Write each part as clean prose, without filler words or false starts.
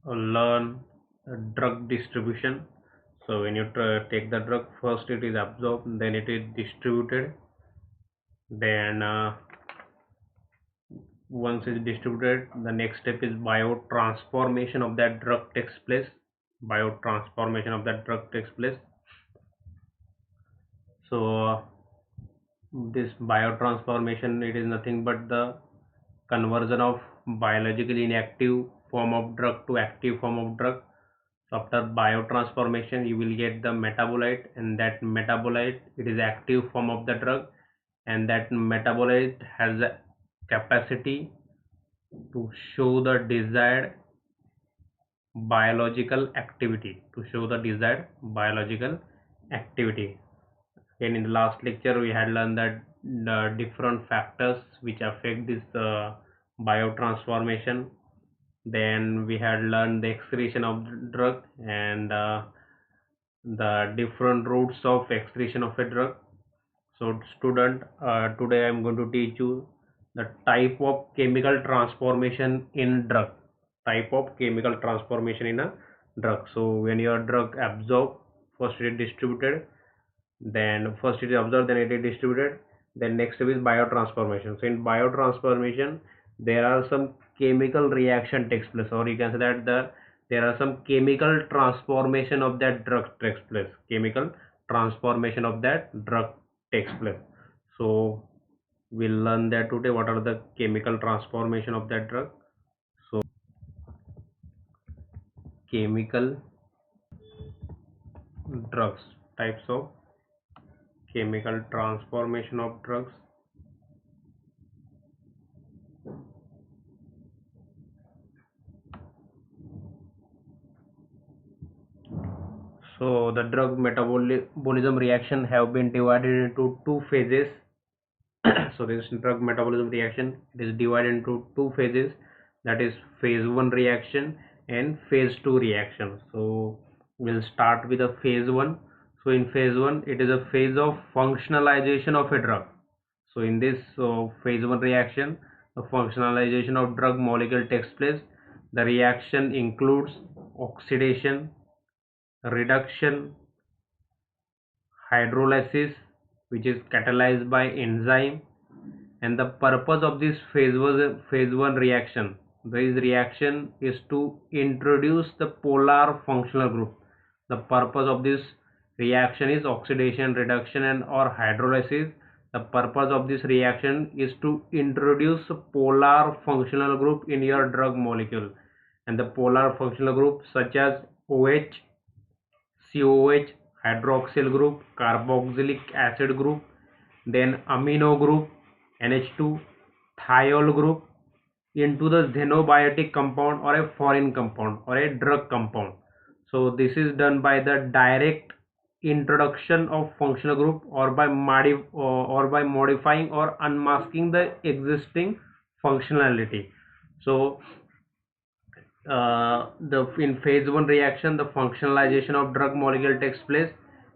learn drug distribution. So when you take the drug, first it is absorbed, then it is distributed, then once it's distributed, the next step is biotransformation of that drug takes place. Biotransformation of that drug takes place. So this biotransformation, it is nothing but the conversion of biologically inactive form of drug to active form of drug. So after biotransformation, you will get the metabolite, and that metabolite, it is active form of the drug, and that metabolite has a capacity to show the desired biological activity, and in the last lecture we had learned that the different factors which affect this biotransformation. Then we had learned the excretion of the drug, and the different routes of excretion of a drug. So student, today I am going to teach you the type of chemical transformation in drug. So when your drug absorbed, first it is distributed, then first it is absorbed, then it is distributed, then next step is biotransformation. So in biotransformation, there are some chemical reaction takes place, or you can say that there are some chemical transformation of that drug takes place. So we'll learn that today, what are the chemical transformation of that drug. So chemical drugs, types of chemical transformation of drugs. So the drug metabolism reaction have been divided into two phases. So this drug metabolism reaction, it is divided into two phases, that is phase 1 reaction and phase 2 reaction. So we'll start with the phase 1. So in phase 1, it is a phase of functionalization of a drug. So in this phase 1 reaction, the functionalization of drug molecule takes place. The reaction includes oxidation, reduction, hydrolysis, which is catalyzed by enzyme. And the purpose of this phase 1 reaction, this reaction is to introduce the polar functional group. The purpose of this reaction is oxidation, reduction, and or hydrolysis. The purpose of this reaction is to introduce a polar functional group in your drug molecule, and the polar functional group such as OH, COH, hydroxyl group, carboxylic acid group, then amino group, NH2, thiol group, into the xenobiotic compound or a foreign compound or a drug compound. So this is done by the direct introduction of functional group, or by modifying or unmasking the existing functionality. So the in phase 1 reaction, the functionalization of drug molecule takes place,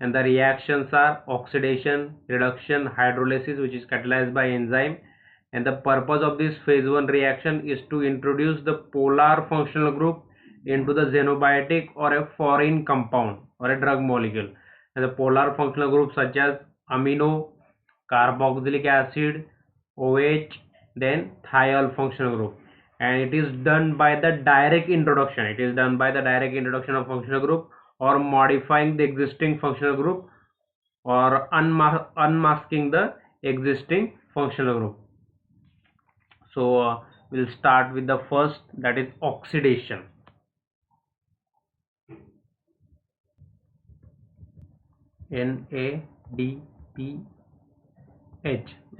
and the reactions are oxidation, reduction, hydrolysis, which is catalyzed by enzyme. And the purpose of this phase 1 reaction is to introduce the polar functional group into the xenobiotic or a foreign compound or a drug molecule. And the polar functional group such as amino, carboxylic acid, OH, then thiol functional group. And it is done by the direct introduction. Of functional group, or modifying the existing functional group, or unmasking the existing functional group. So we'll start with the first, that is oxidation. NADPH,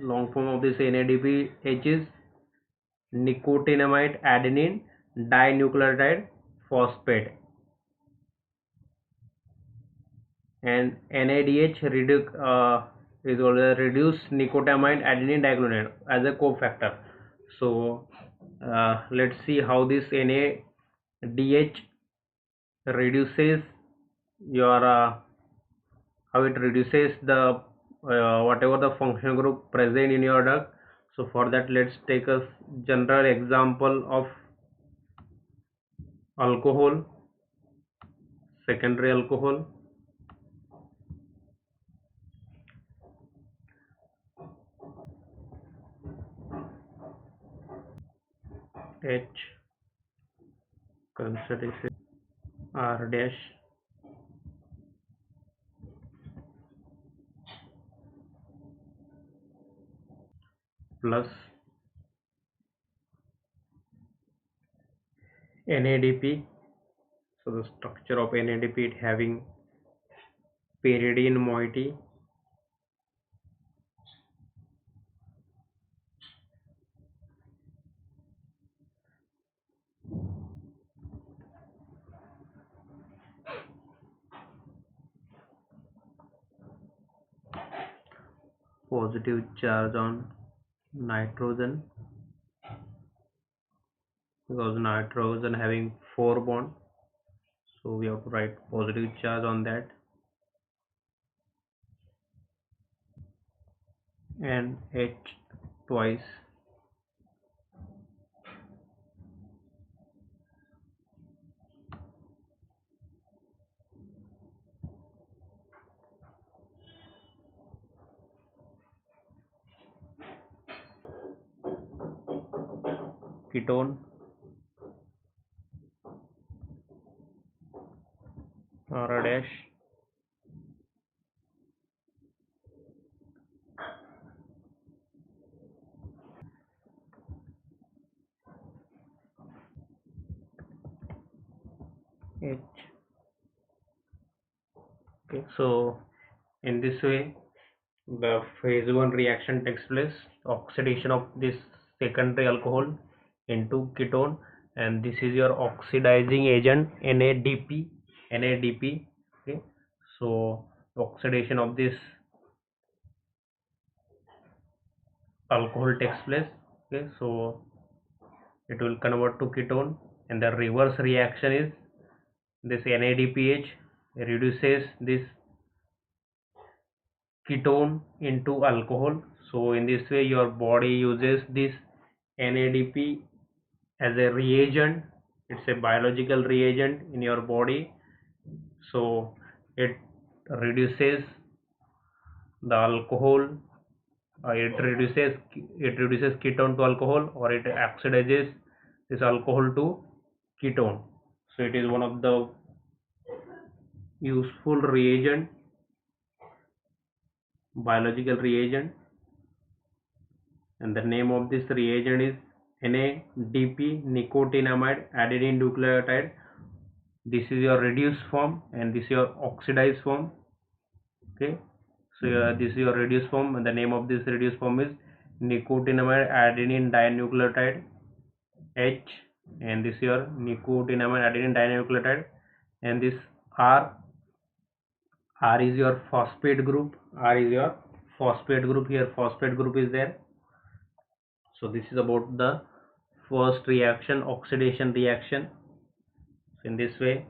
long form of this NADPH is nicotinamide adenine dinucleotide phosphate. And NADH is also reduced nicotinamide adenine dinucleotide as a cofactor. So let's see how this NADH reduces your how it reduces the whatever the functional group present in your drug. So for that, let's take a general example of alcohol, secondary alcohol, H consideration R dash plus NADP. So the structure of NADP, it having pyridine moiety, positive charge on nitrogen, because nitrogen having 4 bond, so we have to write positive charge on that, and H twice, ketone R dash H. Okay, so in this way the phase 1 reaction takes place, oxidation of this secondary alcohol into ketone, and this is your oxidizing agent NADP. Okay, so oxidation of this alcohol takes place. Okay, so it will convert to ketone, and the reverse reaction is this NADPH reduces this ketone into alcohol. So in this way your body uses this NADP as a reagent. It's a biological reagent in your body, so it reduces the alcohol, it reduces ketone to alcohol, or it oxidizes this alcohol to ketone. So it is one of the useful reagent, biological reagent, and the name of this reagent is NADP, nicotinamide adenine nucleotide. This is your reduced form and this is your oxidized form. Okay, so this is your reduced form, and the name of this reduced form is nicotinamide adenine dinucleotide H, and this is your nicotinamide adenine dinucleotide, and this R is your phosphate group. R is your phosphate group. Here phosphate group is there. So this is about the first reaction, oxidation reaction. In this way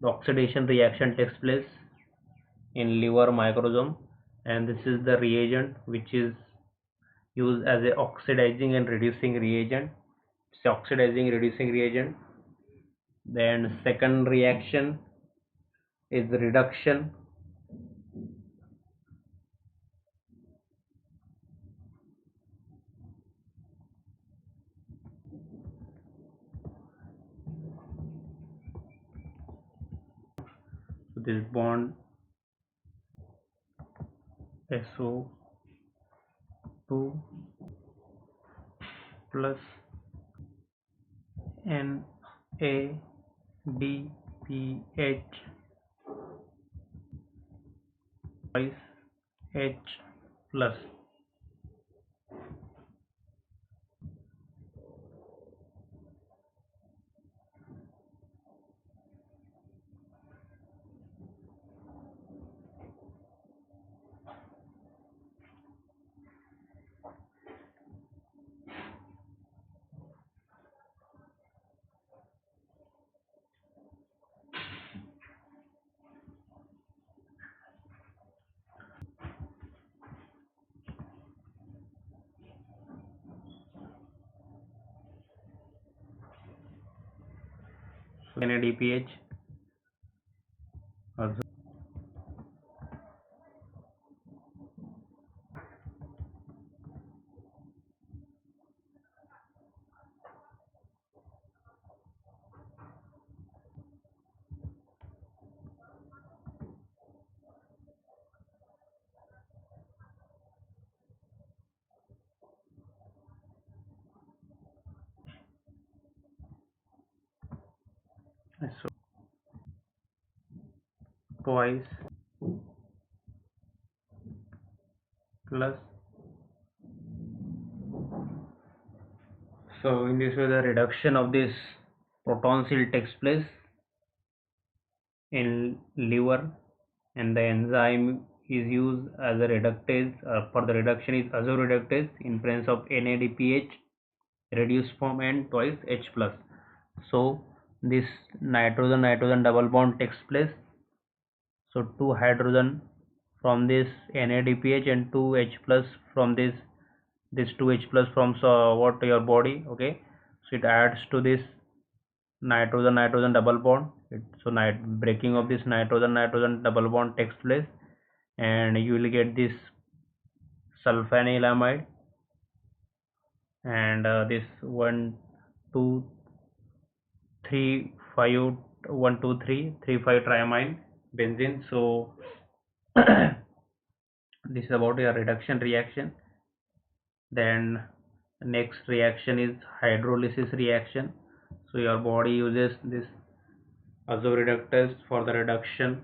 the oxidation reaction takes place in liver microsomes, and this is the reagent which is used as a oxidizing and reducing reagent. It's oxidizing reducing reagent. Then second reaction is reduction. So this bond SO2 plus NADPH twice H plus. NADPH. So twice plus. So in this way the reduction of this proton cell takes place in liver, and the enzyme is used as a reductase. For the reduction is azoreductase in presence of NADPH reduced form and twice H plus. So this nitrogen double bond takes place. So two hydrogen from this NADPH and two H plus from this 2H plus from what your body. Okay, so it adds to this nitrogen double bond. So breaking of this nitrogen double bond takes place, and you will get this sulfanylamide, and this 1 2 3 5 triamine benzene. So this is about your reduction reaction. Then next reaction is hydrolysis reaction. So your body uses this azoreductase for the reduction.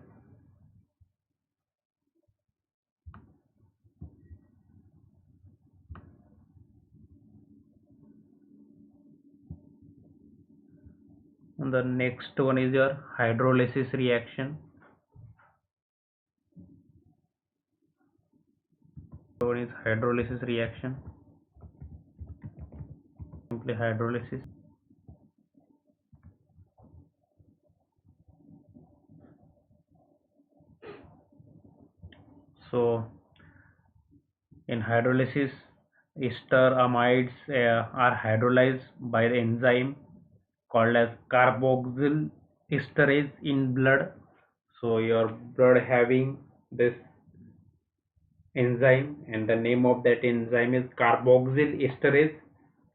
And the next one is your hydrolysis reaction. One is hydrolysis reaction, simply hydrolysis. So in hydrolysis, ester amides are hydrolyzed by the enzyme called as carboxyl esterase in blood. So your blood having this enzyme, and the name of that enzyme is carboxyl esterase.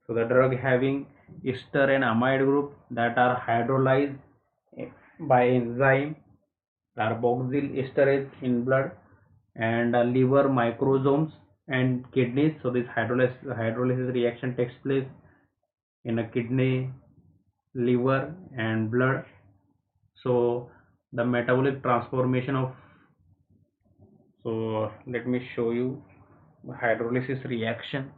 So the drug having ester and amide group that are hydrolyzed by enzyme carboxyl esterase in blood, and liver microsomes and kidneys. So this hydrolysis reaction takes place in a kidney, liver and blood. So the metabolic transformation of, so let me show you hydrolysis reaction.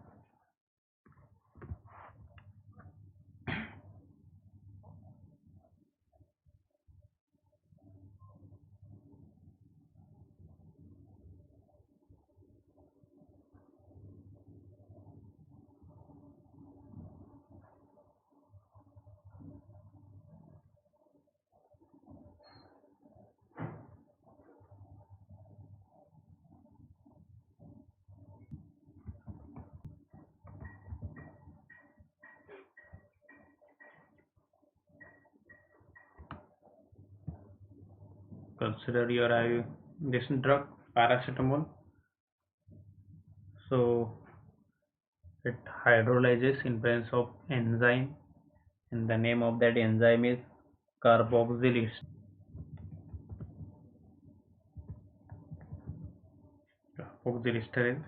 Consider you are having this drug paracetamol. So it hydrolyzes in presence of enzyme, and the name of that enzyme is carboxyl esterase.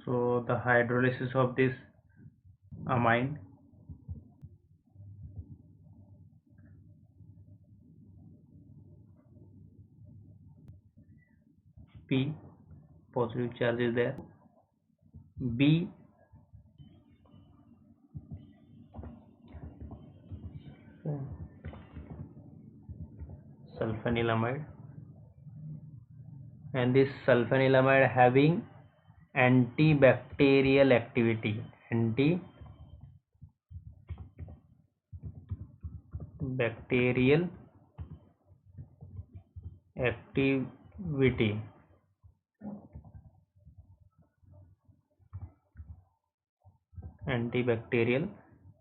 So the hydrolysis of this amine, P, positive charge is there. B, sulfanilamide, and this sulfanilamide having antibacterial activity, antibacterial activity, antibacterial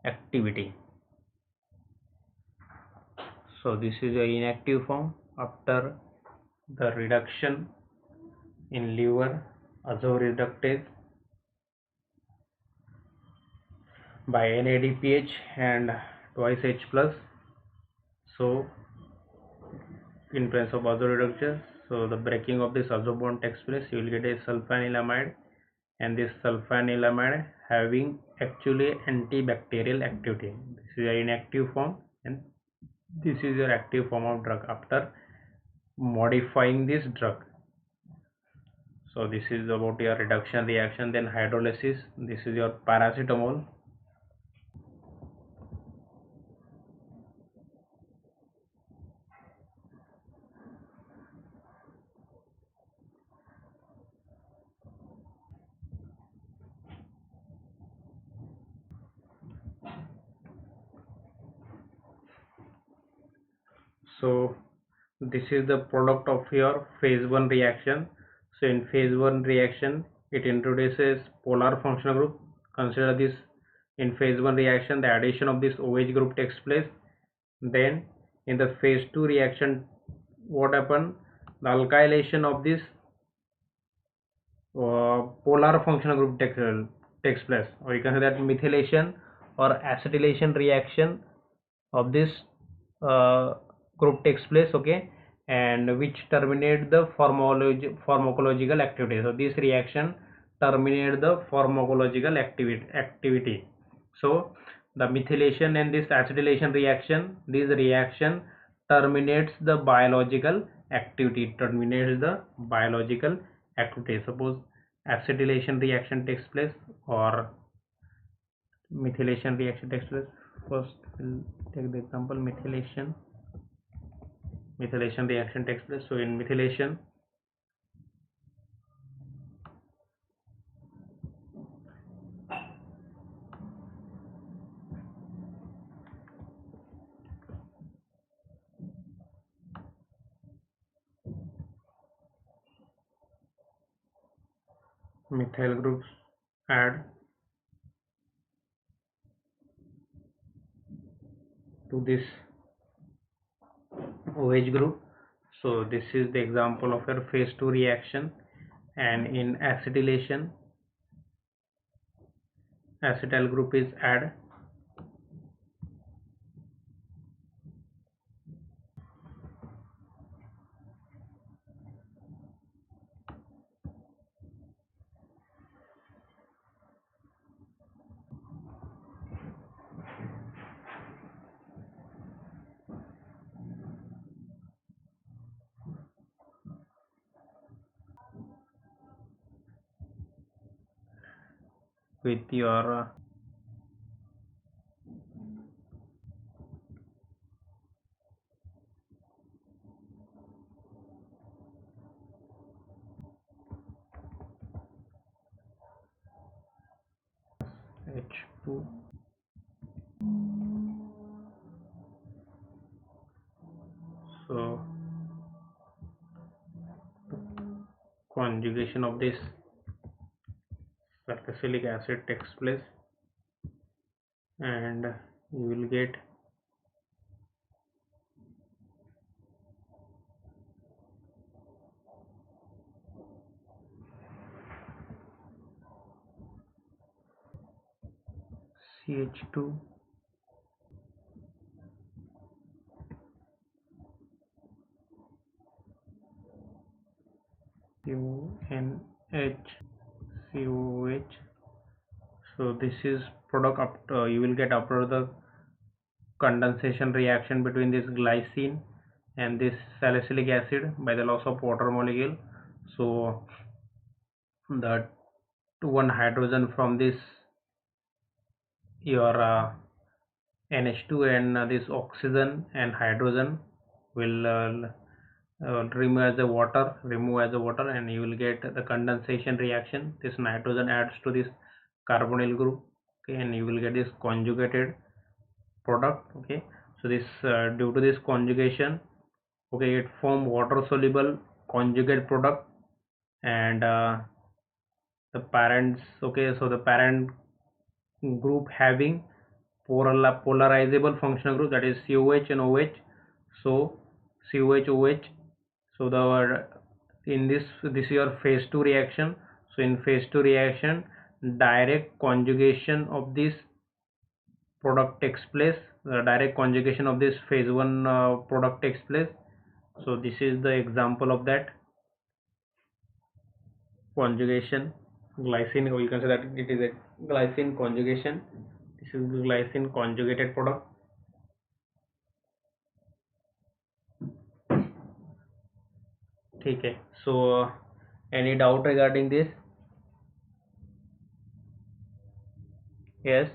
activity. So this is your inactive form. After the reduction in liver azoreductase by NADPH and twice H plus. So in presence of azoreductase, so the breaking of this azo bond takes place. You will get a sulfanilamide, and this sulfanilamide having actually antibacterial activity. This is your inactive form, and this is your active form of drug after modifying this drug. So this is about your reduction reaction. Then hydrolysis, this is your paracetamol. So this is the product of your phase 1 reaction. So in phase 1 reaction, it introduces polar functional group. Consider this, in phase 1 reaction the addition of this OH group takes place. Then in the phase 2 reaction, what happened? The alkylation of this polar functional group takes place, or you can say that methylation or acetylation reaction of this uh, group takes place, okay, and which terminate the pharmacological activity. So this reaction terminate the pharmacological activity. So the methylation and this acetylation reaction, this reaction terminates the biological activity, Suppose acetylation reaction takes place or methylation reaction takes place. First we'll take the example methylation reaction takes place. So in methylation, methyl groups add to this OH group. So this is the example of your phase 2 reaction. And in acetylation, acetyl group is add with your H2. So conjugation of this salicylic acid takes place, and you will get CH2 UNH COH. So this is product after you will get after the condensation reaction between this glycine and this salicylic acid by the loss of water molecule. So the one hydrogen from this your NH2 and this oxygen and hydrogen will remove as a water, and you will get the condensation reaction. This nitrogen adds to this carbonyl group, okay, and you will get this conjugated product. Okay, so this due to this conjugation, okay, it form water soluble conjugate product, and the parents, okay, so the parent group having polarizable functional group, that is COH and OH. So COH OH, so the in this is your phase 2 reaction. So in phase 2 reaction, direct conjugation of this product takes place. The direct conjugation of this phase 1 product takes place. So this is the example of that conjugation glycine, or you can say that it is a glycine conjugation. This is the glycine conjugated product. ठीक है. So any doubt regarding this? Yes.